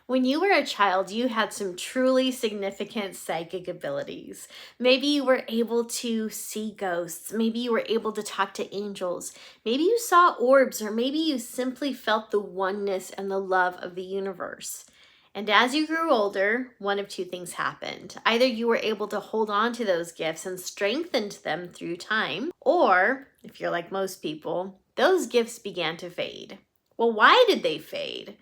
When you were a child, you had some truly significant psychic abilities. Maybe you were able to see ghosts. Maybe you were able to talk to angels. Maybe you saw orbs, or maybe you simply felt the oneness and the love of the universe. And as you grew older, one of two things happened. Either you were able to hold on to those gifts and strengthened them through time, or, if you're like most people, those gifts began to fade. Well, why did they fade?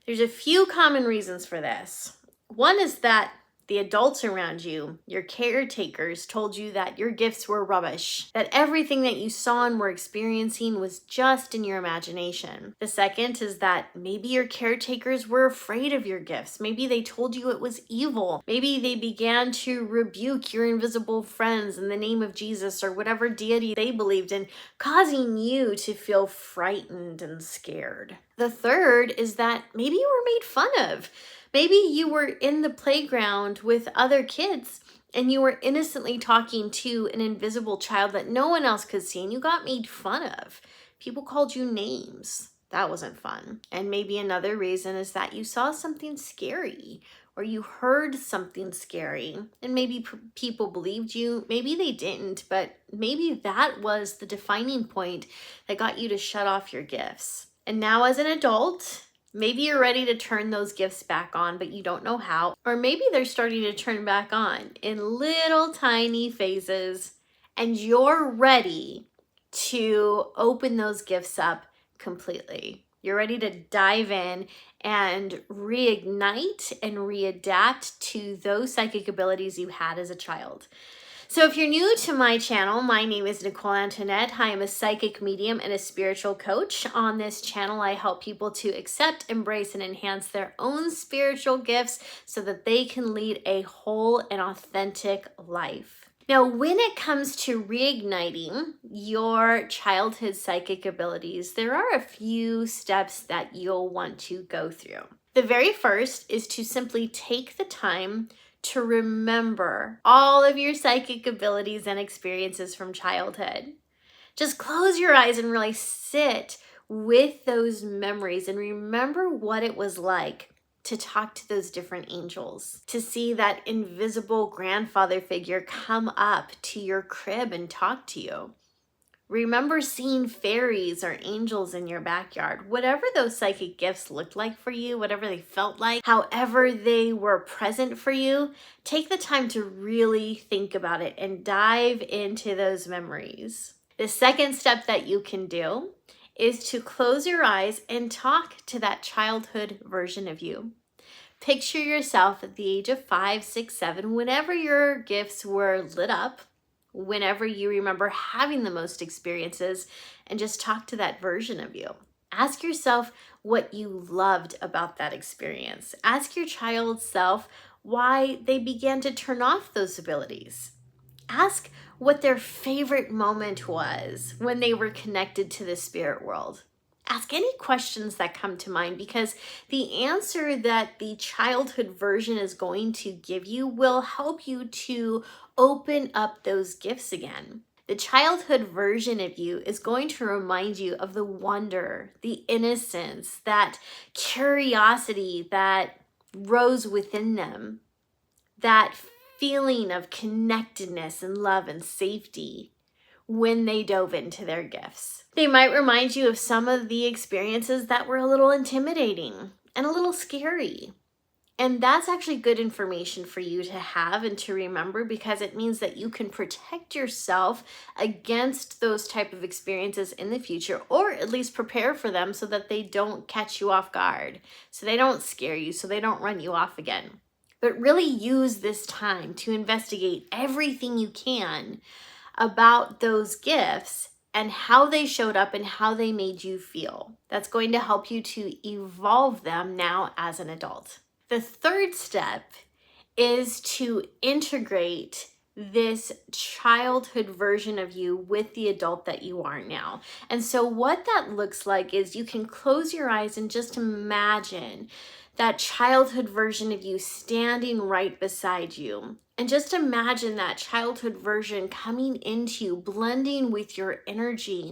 There's a few common reasons for this. One is that the adults around you, your caretakers, told you that your gifts were rubbish, that everything that you saw and were experiencing was just in your imagination. The second is that maybe your caretakers were afraid of your gifts. Maybe they told you it was evil. Maybe they began to rebuke your invisible friends in the name of Jesus or whatever deity they believed in, causing you to feel frightened and scared. The third is that maybe you were made fun of. Maybe you were in the playground with other kids and you were innocently talking to an invisible child that no one else could see, and you got made fun of. People called you names. That wasn't fun. And maybe another reason is that you saw something scary or you heard something scary, and maybe people believed you, maybe they didn't, but maybe that was the defining point that got you to shut off your gifts. And now as an adult, maybe you're ready to turn those gifts back on, but you don't know how. Or maybe they're starting to turn back on in little tiny phases, and you're ready to open those gifts up completely. You're ready to dive in and reignite and readapt to those psychic abilities you had as a child. So if you're new to my channel, my name is Nicole Antoinette. I am a psychic medium and a spiritual coach. On this channel, I help people to accept, embrace, and enhance their own spiritual gifts so that they can lead a whole and authentic life. Now, when it comes to reigniting your childhood psychic abilities, there are a few steps that you'll want to go through. The very first is to simply take the time to remember all of your psychic abilities and experiences from childhood. Just close your eyes and really sit with those memories and remember what it was like to talk to those different angels, to see that invisible grandfather figure come up to your crib and talk to you. Remember seeing fairies or angels in your backyard. Whatever those psychic gifts looked like for you, whatever they felt like, however they were present for you, take the time to really think about it and dive into those memories. The second step that you can do is to close your eyes and talk to that childhood version of you. Picture yourself at the age of 5, 6, 7, whenever your gifts were lit up, whenever you remember having the most experiences, and just talk to that version of you. Ask yourself what you loved about that experience. Ask your child self why they began to turn off those abilities. Ask what their favorite moment was when they were connected to the spirit world. Ask any questions that come to mind, because the answer that the childhood version is going to give you will help you to open up those gifts again. The childhood version of you is going to remind you of the wonder, the innocence, that curiosity that rose within them, that feeling of connectedness and love and safety when they dove into their gifts. They might remind you of some of the experiences that were a little intimidating and a little scary. And that's actually good information for you to have and to remember, because it means that you can protect yourself against those type of experiences in the future, or at least prepare for them so that they don't catch you off guard, so they don't scare you, so they don't run you off again. But really use this time to investigate everything you can about those gifts and how they showed up and how they made you feel. That's going to help you to evolve them now as an adult. The third step is to integrate this childhood version of you with the adult that you are now. And so what that looks like is you can close your eyes and just imagine that childhood version of you standing right beside you, And just imagine that childhood version coming into you, blending with your energy.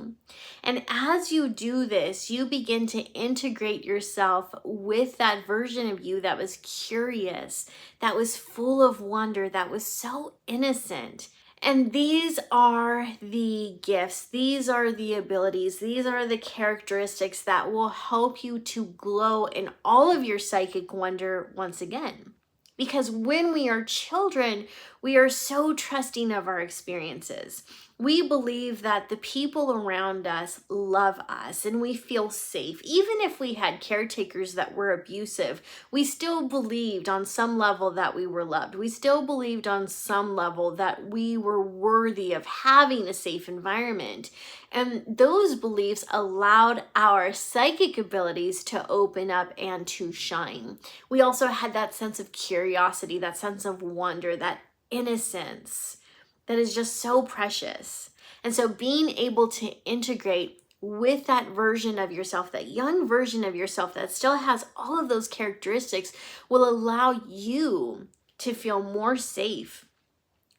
And as you do this, you begin to integrate yourself with that version of you that was curious, that was full of wonder, that was so innocent. And these are the gifts, these are the abilities, these are the characteristics that will help you to glow in all of your psychic wonder once again. Because when we are children, we are so trusting of our experiences. We believe that the people around us love us and we feel safe. Even if we had caretakers that were abusive, we still believed on some level that we were loved. We still believed on some level that we were worthy of having a safe environment. And those beliefs allowed our psychic abilities to open up and to shine. We also had that sense of curiosity, that sense of wonder, that innocence that is just so precious. And so being able to integrate with that version of yourself, that young version of yourself that still has all of those characteristics, will allow you to feel more safe,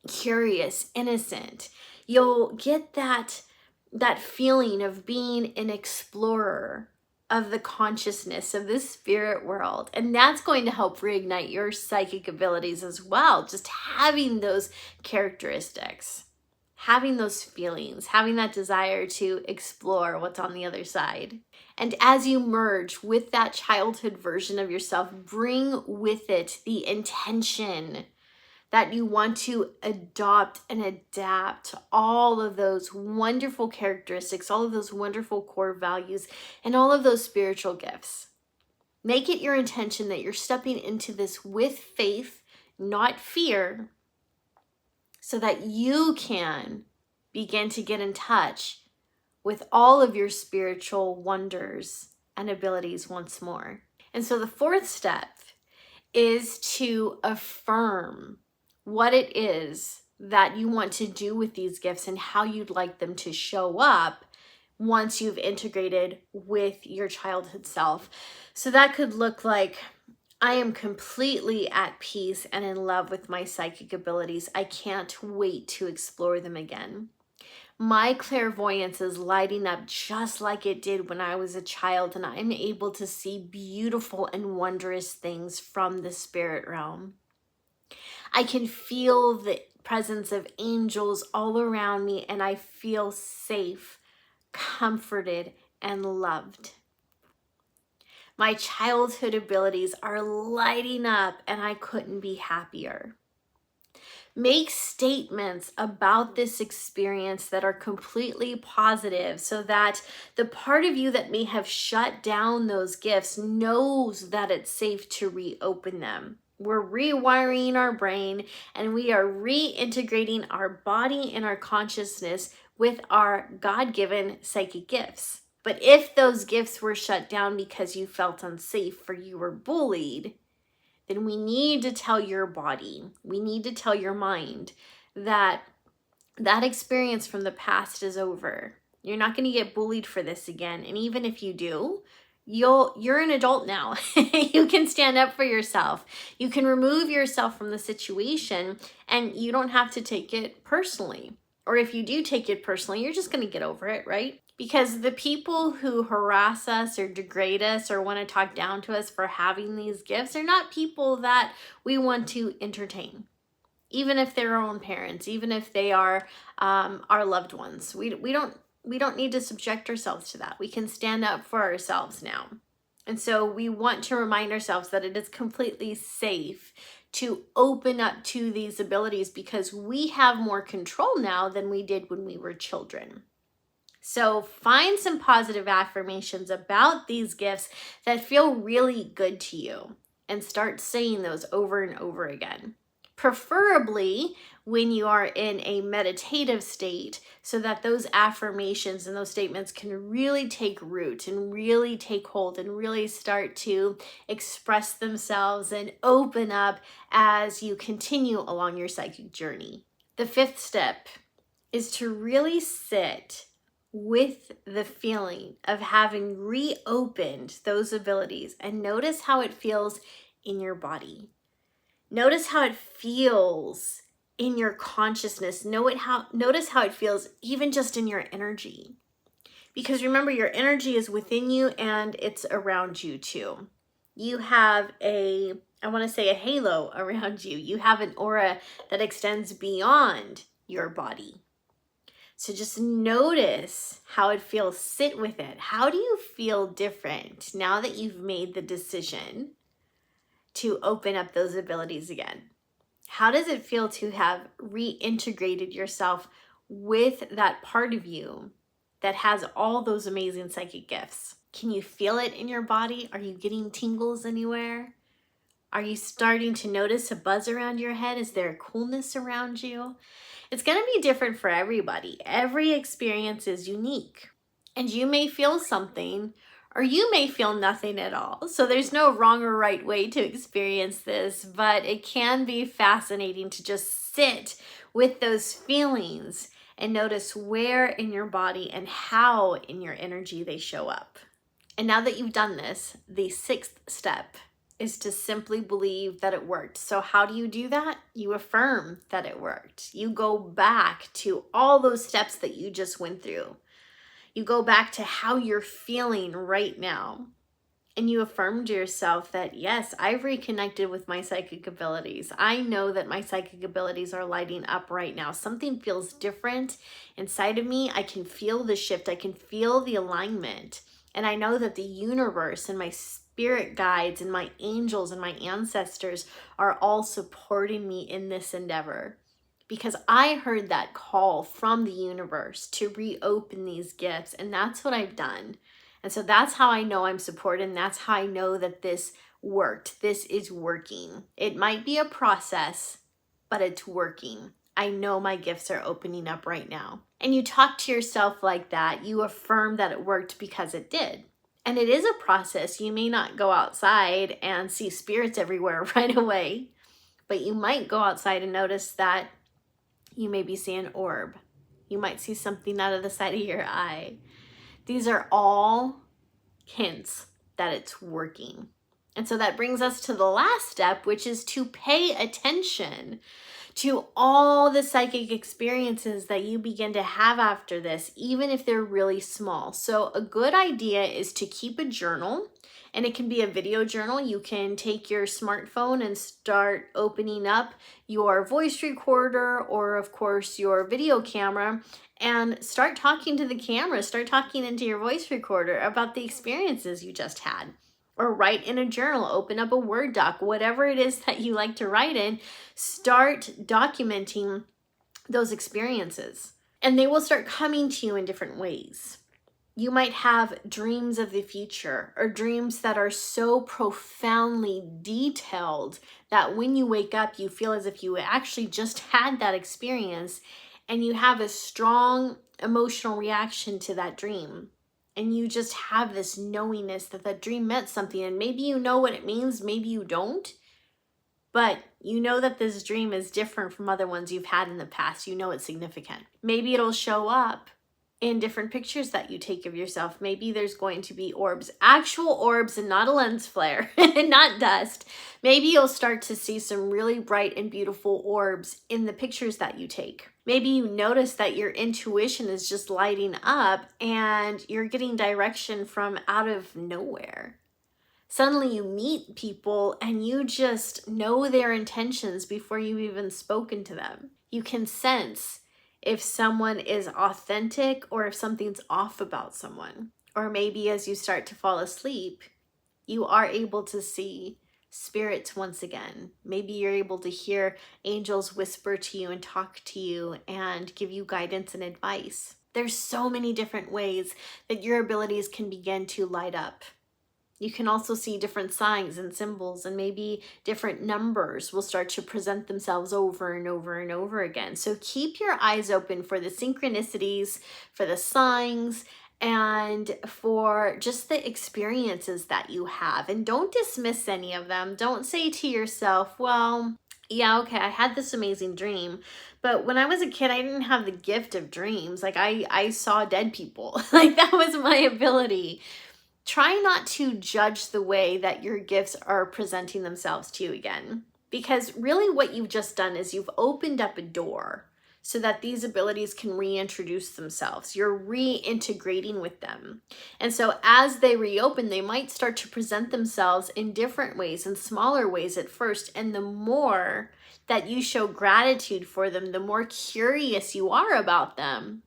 curious, innocent. You'll get that feeling of being an explorer of the consciousness of this spirit world. And that's going to help reignite your psychic abilities as well. Just having those characteristics, having those feelings, having that desire to explore what's on the other side. And as you merge with that childhood version of yourself, bring with it the intention that you want to adopt and adapt to all of those wonderful characteristics, all of those wonderful core values, and all of those spiritual gifts. Make it your intention that you're stepping into this with faith, not fear, so that you can begin to get in touch with all of your spiritual wonders and abilities once more. And so the fourth step is to affirm what it is that you want to do with these gifts and how you'd like them to show up once you've integrated with your childhood self. So that could look like, I am completely at peace and in love with my psychic abilities. I can't wait to explore them again. My clairvoyance is lighting up just like it did when I was a child, and I'm able to see beautiful and wondrous things from the spirit realm. I can feel the presence of angels all around me, and I feel safe, comforted, and loved. My childhood abilities are lighting up, and I couldn't be happier. Make statements about this experience that are completely positive so that the part of you that may have shut down those gifts knows that it's safe to reopen them. We're rewiring our brain and we are reintegrating our body and our consciousness with our God-given psychic gifts. But if those gifts were shut down because you felt unsafe or you were bullied, then we need to tell your body, we need to tell your mind that that experience from the past is over. You're not going to get bullied for this again. And even if you do, you're an adult now. You can stand up for yourself. You can remove yourself from the situation and you don't have to take it personally. Or if you do take it personally, you're just going to get over it, right? Because the people who harass us or degrade us or want to talk down to us for having these gifts are not people that we want to entertain. Even if they're our own parents, even if they are our loved ones. We don't need to subject ourselves to that. We can stand up for ourselves now. And so we want to remind ourselves that it is completely safe to open up to these abilities because we have more control now than we did when we were children. So find some positive affirmations about these gifts that feel really good to you and start saying those over and over again. Preferably when you are in a meditative state so that those affirmations and those statements can really take root and really take hold and really start to express themselves and open up as you continue along your psychic journey. The fifth step is to really sit with the feeling of having reopened those abilities and notice how it feels in your body. Notice how it feels in your consciousness. Notice how it feels even just in your energy. Because remember, your energy is within you and it's around you too. You have I want to say a halo around you. You have an aura that extends beyond your body. So just notice how it feels. Sit with it. How do you feel different now that you've made the decision to open up those abilities again? How does it feel to have reintegrated yourself with that part of you that has all those amazing psychic gifts? Can you feel it in your body? Are you getting tingles anywhere? Are you starting to notice a buzz around your head? Is there a coolness around you? It's going to be different for everybody. Every experience is unique. And you may feel something, or you may feel nothing at all. So there's no wrong or right way to experience this, but it can be fascinating to just sit with those feelings and notice where in your body and how in your energy they show up. And now that you've done this, the 6th step is to simply believe that it worked. So how do you do that? You affirm that it worked. You go back to all those steps that you just went through. You go back to how you're feeling right now. And you affirm to yourself that, yes, I've reconnected with my psychic abilities. I know that my psychic abilities are lighting up right now. Something feels different inside of me. I can feel the shift. I can feel the alignment. And I know that the universe and my spirit guides and my angels and my ancestors are all supporting me in this endeavor. Because I heard that call from the universe to reopen these gifts, and that's what I've done. And so that's how I know I'm supported, and that's how I know that this worked. This is working. It might be a process, but it's working. I know my gifts are opening up right now. And you talk to yourself like that. You affirm that it worked because it did. And it is a process. You may not go outside and see spirits everywhere right away, but you might go outside and notice that you may be seeing an orb. You might see something out of the side of your eye. These are all hints that it's working. And so that brings us to the last step, which is to pay attention to all the psychic experiences that you begin to have after this, even if they're really small. So a good idea is to keep a journal, and it can be a video journal. You can take your smartphone and start opening up your voice recorder or, of course, your video camera and start talking to the camera. Start talking into your voice recorder about the experiences you just had. Or write in a journal, open up a Word doc, whatever it is that you like to write in, start documenting those experiences. And they will start coming to you in different ways. You might have dreams of the future or dreams that are so profoundly detailed that when you wake up, you feel as if you actually just had that experience and you have a strong emotional reaction to that dream. And you just have this knowingness that that dream meant something. And maybe you know what it means, maybe you don't. But you know that this dream is different from other ones you've had in the past. You know it's significant. Maybe it'll show up in different pictures that you take of yourself. Maybe there's going to be orbs, actual orbs, and not a lens flare, and not dust. Maybe you'll start to see some really bright and beautiful orbs in the pictures that you take. Maybe you notice that your intuition is just lighting up and you're getting direction from out of nowhere. Suddenly you meet people and you just know their intentions before you've even spoken to them. You can sense if someone is authentic or if something's off about someone. Or maybe as you start to fall asleep, you are able to see spirits once again. Maybe you're able to hear angels whisper to you and talk to you and give you guidance and advice. There's so many different ways that your abilities can begin to light up. You can also see different signs and symbols, and maybe different numbers will start to present themselves over and over and over again. So keep your eyes open for the synchronicities, for the signs, and for just the experiences that you have. And don't dismiss any of them. Don't say to yourself, well, yeah, okay, I had this amazing dream, but when I was a kid, I didn't have the gift of dreams. Like I saw dead people. Like that was my ability. Try not to judge the way that your gifts are presenting themselves to you again, Because really what you've just done is you've opened up a door so that these abilities can reintroduce themselves. You're reintegrating with them. And so as they reopen, they might start to present themselves in different ways, in smaller ways at first. And the more that you show gratitude for them, the more curious you are about them,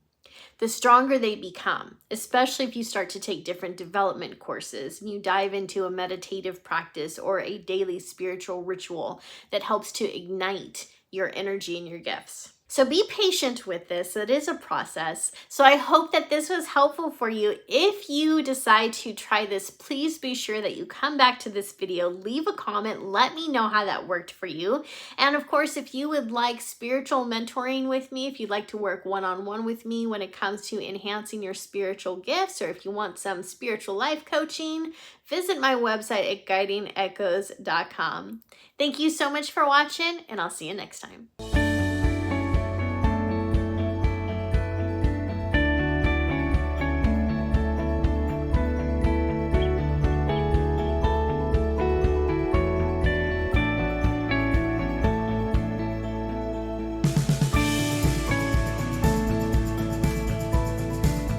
the stronger they become, especially if you start to take different development courses and you dive into a meditative practice or a daily spiritual ritual that helps to ignite your energy and your gifts. So be patient with this. It is a process. So I hope that this was helpful for you. If you decide to try this, please be sure that you come back to this video, leave a comment, let me know how that worked for you. And of course, if you would like spiritual mentoring with me, if you'd like to work one-on-one with me when it comes to enhancing your spiritual gifts, or if you want some spiritual life coaching, visit my website at guidingechoes.com. Thank you so much for watching, and I'll see you next time.